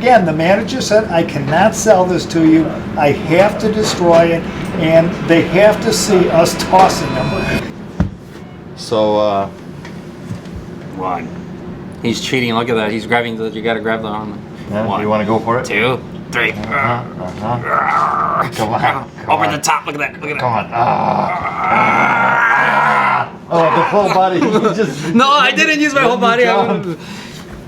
again, the manager said, I cannot sell this to you. I have to destroy it, and they have to see us tossing them. So, One. He's cheating. Look at that. He's grabbing the. You gotta grab the arm. yeah, One. you want to go for it? 2, 3. Come on. Over the top. Look at that. Look at Come that. on. Oh, the whole body. You just. No, I didn't use my whole body.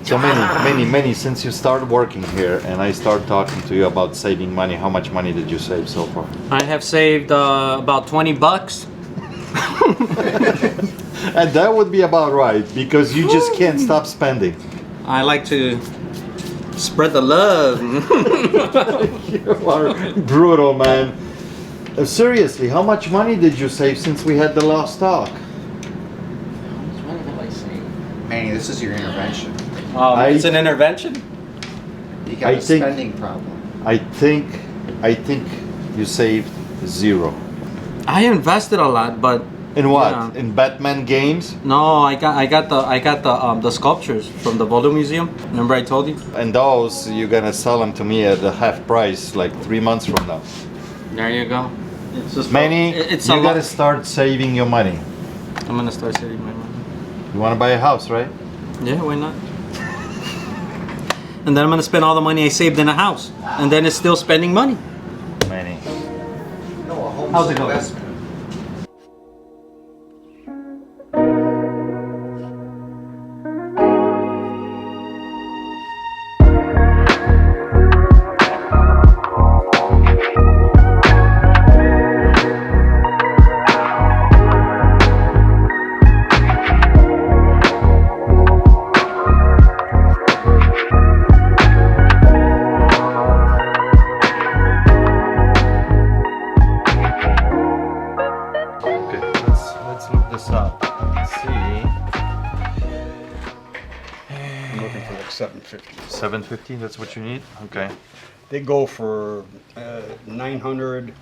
So many, since you started working here and I started talking to you about saving money, how much money did you save so far? I have saved about $20. And that would be about right, because you just can't stop spending. I like to spread the love. You are brutal, man. Seriously, how much money did you save since we had the last talk? Manny, this is your intervention. It's an intervention? You got a spending problem. I think you saved 0. I invested a lot, but In what? Yeah. In Batman games? no, I got the sculptures from the Blvd Museum. Remember I told you? And those you're gonna sell them to me at a half price like 3 months from now. There you go. It's just Manny, it's you a gotta lot. start saving your money. I'm gonna start saving my money. You wanna buy a house, right? Yeah, why not? And then I'm gonna spend all the money I saved in a house, and then it's still spending money. Manny. No, a home's How's it going? investment. Let's look this up. Let's see. I'm looking for like 750. 750, that's what you need? Okay. They go for 900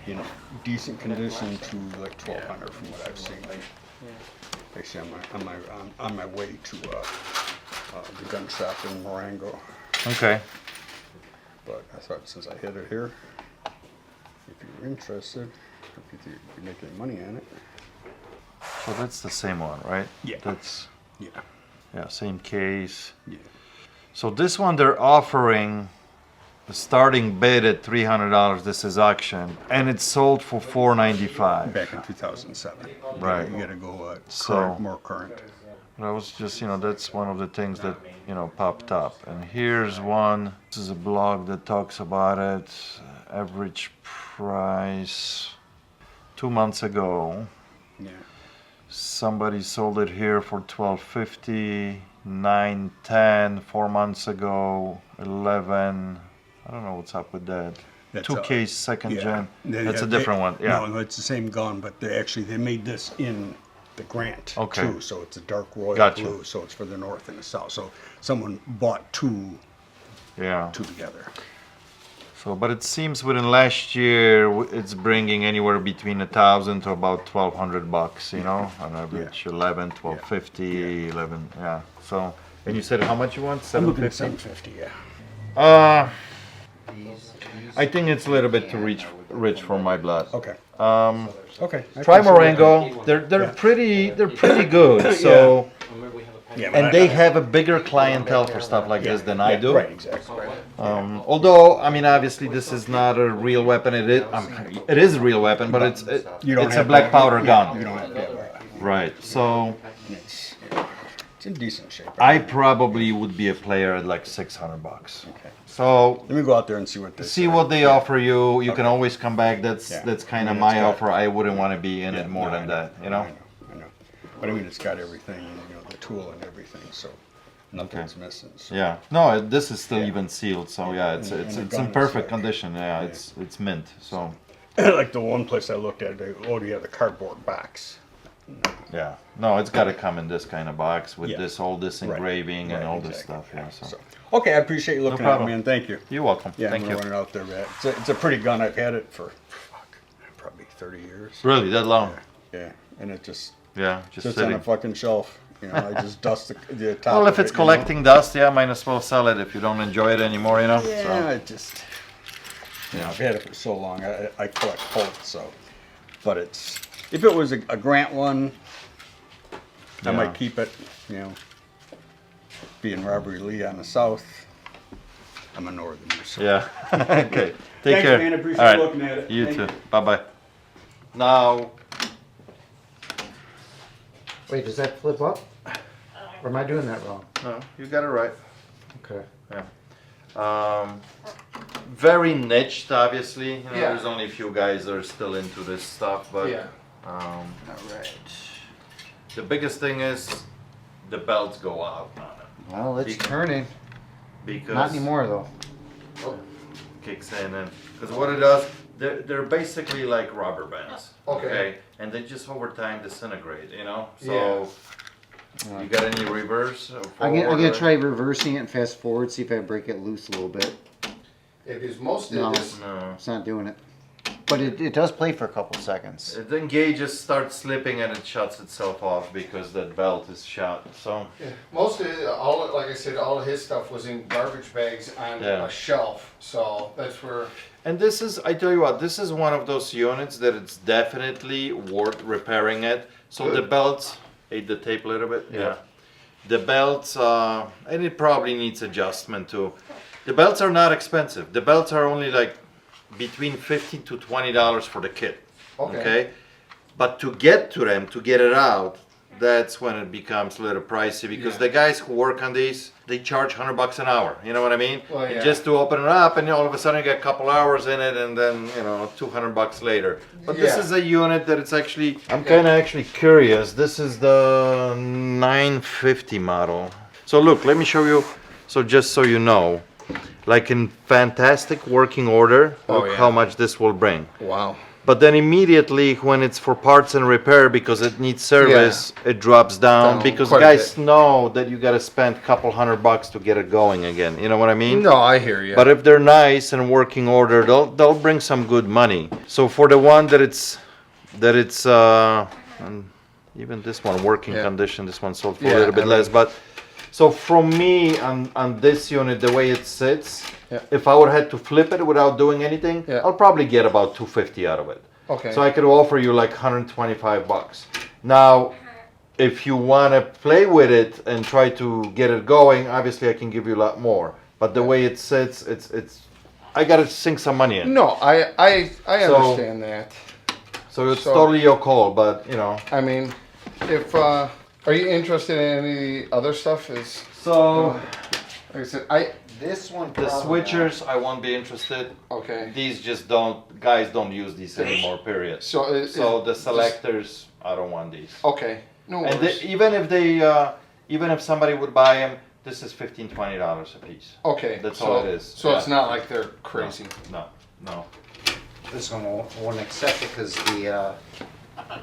in decent condition to like 1200 from what I've seen. Actually, on my way to the gun shop in Marengo. Okay. But I thought since I hit it here, if you're interested, if you think you make any money on it. So that's the same one, right? Yeah. That's, Yeah. same case. Yeah. So this one they're offering the starting bid at $300. This is auction, and it's sold for $495. Back in 2007. Right. You gotta go So- more current. That was just, that's one of the things that, popped up. And here's one. This is a blog that talks about it. Average price 2 months ago. Yeah. Somebody sold it here for $12.50, $9.10 4 months ago, 11. I don't know what's up with that. That's 2K second gen. They- That's a different one. Yeah. No, it's the same gun, but they made this in the Grant Okay. too, so it's a dark royal Gotcha. blue, so it's for the north and the south. So someone bought two Yeah. together. So, but it seems within last year it's bringing anywhere between $1,000 to about $1,200, on average. 11, 12.50, Yeah. 11. Yeah. So, and you said how much you want? I'm looking at 750. 750, yeah. I think it's a little bit too rich for my blood. Okay. Okay. I Try appreciate Marengo. They're pretty good. So, Yeah, but and they have a bigger clientele for stuff like this than I do. Right, exactly. Although, obviously, this is not a real weapon. It is a real weapon, but it's a black powder gun. You don't have to have Right. So it's in decent shape. I probably would be a player at like $600. Okay. So Let me go out there and see what they see what they offer you. You can always come back. That's kind of Yeah, my it's got- offer. I wouldn't want to be in it more No, than I that. I know. But I mean, it's got everything, the tool and everything, so nothing's missing. So. Yeah. No, this is still Yeah. even sealed. So yeah, it's And the in gun is perfect like- condition. Yeah, it's mint. So Like the one place I looked at, you have the cardboard box. yeah. No, it's got to come in this kind of box with Yeah. all this Right. engraving and Right, all this exactly. stuff. Yeah. So So, okay, I appreciate you looking at problem. me, and thank you. you're welcome. Yeah, Thank I'm you. gonna run out there. It's a pretty gun. I've had it for probably 30 years. Really, that long? Yeah, and it just Yeah. Just sits on a sitting. fucking shelf. You know, I just dust the top. Well, if of it's it, you know? collecting dust, yeah, might as well sell it if you don't enjoy it anymore, you know? Yeah, I just, you know, I've had it for so long. I collect Colts, so. But it's, if it was a Grant one, I Yeah. might keep it, you know. Being Robert E. Lee on the south, I'm a northerner. So. Yeah. Okay. Take Thanks, care. man. I appreciate All right. looking at it. You Thank too. you. Bye-bye. Now, Wait, does that flip up? Or am I doing that wrong? no, you got it right. Okay. Very niched, obviously. You know, Yeah. There's only a few guys that are still into this stuff, but All right. the biggest thing is the belts go out on it Well, it's Because- turning. because Not anymore though. kicks in and because what it does, they're basically like rubber bands. Okay. And they just over time disintegrate. You know. So you got any reverse? Or I'm forward gonna or- try reversing it and fast forward, see if I break it loose a little bit. It is most No. of this. No. It's not doing it. But it does play for a couple seconds. It engages, starts slipping, and it shuts itself off because that belt is shut. So Yeah, most of it, all like I said, all of his stuff was in garbage bags on Yeah. a shelf. So that's where. and this is, I tell you what, this is one of those units that it's definitely worth repairing it. So the belts, ate the tape a little bit. Yeah. The belts, and it probably needs adjustment too. The belts are not expensive. The belts are only like between $15 to $20 for the kit. Okay. But to get to them, to get it out, that's when it becomes a little pricey because Yeah. the guys who work on these, they charge $100 an hour. You know what I mean? Well, And yeah. just to open it up, and all of a sudden you get a couple hours in it, and then $200 later. But this Yeah. is a unit that it's actually. I'm kind of actually curious. This is the 950 model. So look, let me show you. So just so you know, like in fantastic working order, look yeah. how much this will bring. Wow. But then immediately when it's for parts and repair because it needs service, it drops down Down because quite a guys bit. know that you got to spend a couple $100 to get it going again. You know what I mean? No, I hear you. But if they're nice and working order, they'll bring some good money. So for the one that it's and even this one working Yeah. condition, this one sold for Yeah, a little bit I less. mean- But so from me on this unit, the way it sits, Yeah. if I would have had to flip it without doing anything, Yeah. I'll probably get about 250 out of it. Okay. So I could offer you like $125. Now, if you want to play with it and try to get it going, obviously I can give you a lot more. But the way it sits, it's I gotta sink some money in. No, I So- understand that. So it's So- totally your call. But I mean, if are you interested in any other stuff? Is so like I said, This one. the probably switchers, I won't be interested. okay. These just guys don't use these anymore. Period. So So the selectors, I don't want these. Okay. No And worries. even if somebody would buy them, this is $15-20 a piece. Okay. That's so, all it is. So it's Yeah. not like they're crazy. No. This one won't accept it because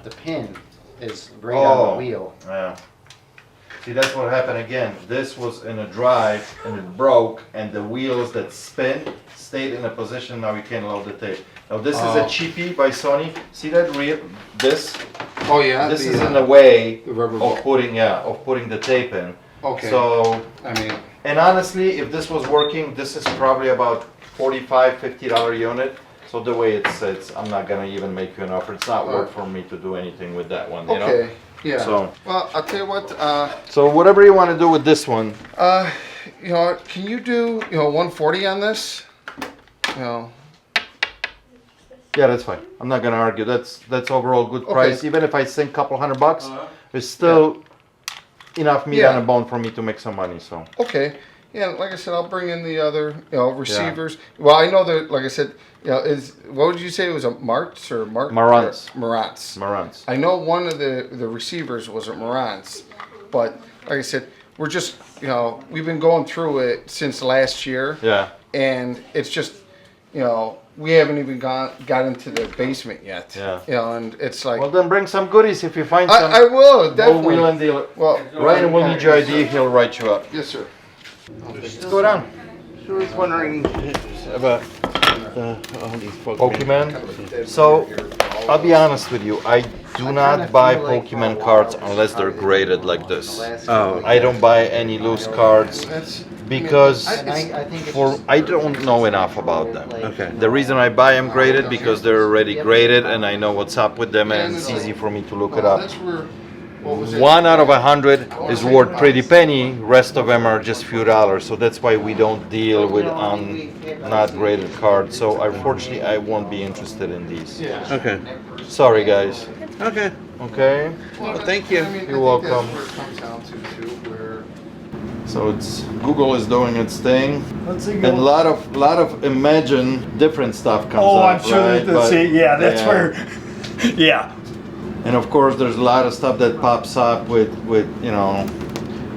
the pin is right on the wheel. Yeah. See, that's what happened again. This was in a drive and it broke, and the wheels that spin stayed in a position. Now you can't load the tape. Now this is a Oh. cheapie by Sony. See that this? Oh yeah. This the, is in the way the rubber of ball. putting the tape in. Okay. So, I mean, and honestly, if this was working, this is probably about $45-50 unit. So the way it sits, I'm not gonna even make you an offer. It's not worth for me to do anything with that one. You know. okay. Yeah. So- Well, I'll tell you what. So whatever you want to do with this one. Can you do 140 on this? Yeah, that's fine. I'm not gonna argue. That's overall good price. Okay. Even if I sink a couple $100, there's still enough meat Yeah. on the bone for me to make some money. So Okay. Yeah, like I said, I'll bring in the other, receivers. Well, I know that, like I said, what would you say it was, a Martz or Marantz. Marantz. Marantz. I know one of the receivers was a Marantz, but like I said, we're just, we've been going through it since last year, Yeah. and it's just, we haven't even got into the basement yet. Yeah. And it's like, Well, then bring some goodies if you find some. I will, We'll definitely. wheel and deal. Well, Ryan will need your ID. He'll write you up. yes, sir. Let's go down. I was wondering about all these Pokemon. Pokemon. So, I'll be honest with you. I do not buy Pokemon cards unless they're graded like this. Oh, I don't buy any loose cards because I don't know enough about them. Okay. The reason I buy them graded because they're already graded and I know what's up with them and it's easy for me to look it up. That's where, what was it? 1 out of 100 is worth pretty penny. Rest of them are just few dollars. So that's why we don't deal with not graded cards. So unfortunately, I won't be interested in these. Yeah. okay. Sorry, guys. Okay. Okay. Well, thank you. I mean, I You're think welcome. That's where it comes down to too, where So it's Google is doing its thing, Let's see. and a lot of Imagine different stuff comes Oh, up. I'm sure right? that, see, yeah, that's yeah. where, yeah. And of course, there's a lot of stuff that pops up with you know,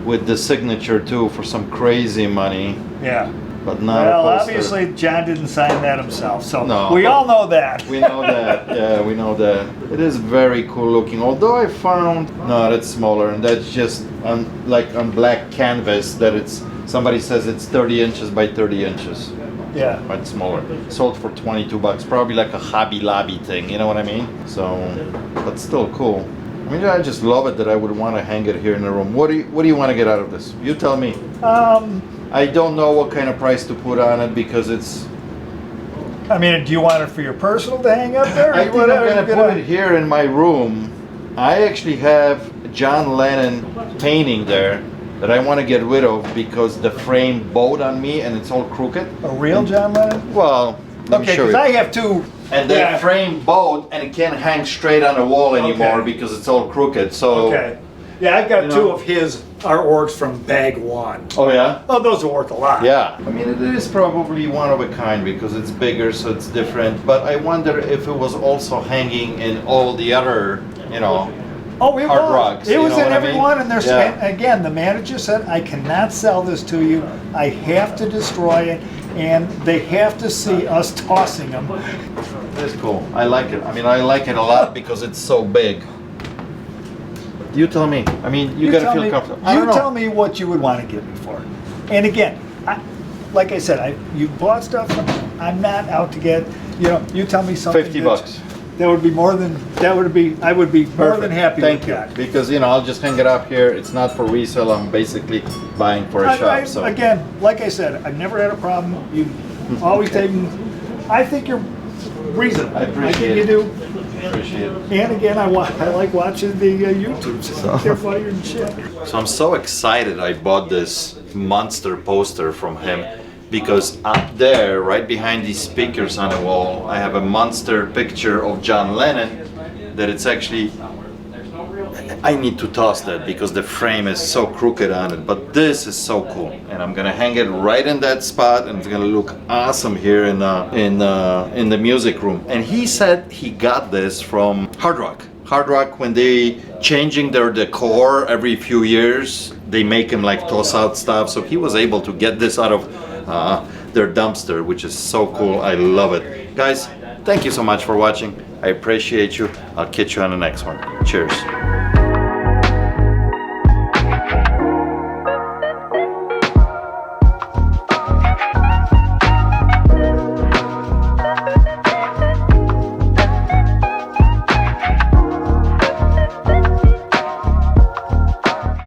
with the signature too for some crazy money, Yeah. but not Well, a poster. obviously, John didn't sign that himself, so No. we all know that. We know that. Yeah, we know that. It is very cool looking. Although I found no, that's smaller, and that's just on like on black canvas. That it's somebody says it's 30 inches by 30 inches. Yeah. But smaller. Sold for $22. Probably like a Hobby Lobby thing. You know what I mean? So, but still cool. I mean, I just love it that I would want to hang it here in the room. What do you want to get out of this? You tell me. I don't know what kind of price to put on it because it's. I mean, do you want it for your personal to hang up there? or I you think I'm wanna- gonna put it here in my room. I actually have John Lennon painting there that I want to get rid of because the frame bowed on me and it's all crooked. A real John Lennon? Well, let me Okay, show because you. I have two. And that yeah. frame bowed and it can't hang straight on the wall anymore Okay. because it's all crooked. So. Okay. Yeah, I've got You two know. of his artworks from bag one. Oh yeah. Oh, those are worth a lot. Yeah, I mean it is probably one of a kind because it's bigger, so it's different. But I wonder if it was also hanging in all the other, you know. Oh, it Hard was. rocks, It you was know in what I every mean? one, and there's Yeah. again the manager said I cannot sell this to you. I have to destroy it, and they have to see us tossing them. It's cool. I like it. I mean, I like it a lot because it's so big. You tell me. I mean, you gotta tell feel me- comfortable. I You don't know. tell me what you would want to give me for it. And again, like I said, you bought stuff. I'm not out to get. You know, you tell me something. $50. That would be more than. That would be. I would be more than Perfect. happy Thank with you. that. Because you know, I'll just hang it up here. It's not for resale. I'm basically buying for a shop. So Again, like I said, I've never had a problem. You always taken. I think you're reasonable. I appreciate think it. you do. appreciate it. And again, I like watching the YouTubes. They're funnier than shit. So I'm so excited I bought this monster poster from him because up there, right behind these speakers on the wall, I have a monster picture of John Lennon that it's actually, I need to toss that because the frame is so crooked on it, but this is so cool. And I'm gonna hang it right in that spot and it's gonna look awesome here in the music room. And he said he got this from Hard Rock. Hard Rock, when they changing their decor every few years, they make him like toss out stuff. So he was able to get this out of their dumpster, which is so cool. I love it. Guys, thank you so much for watching. I appreciate you. I'll catch you on the next one. Cheers.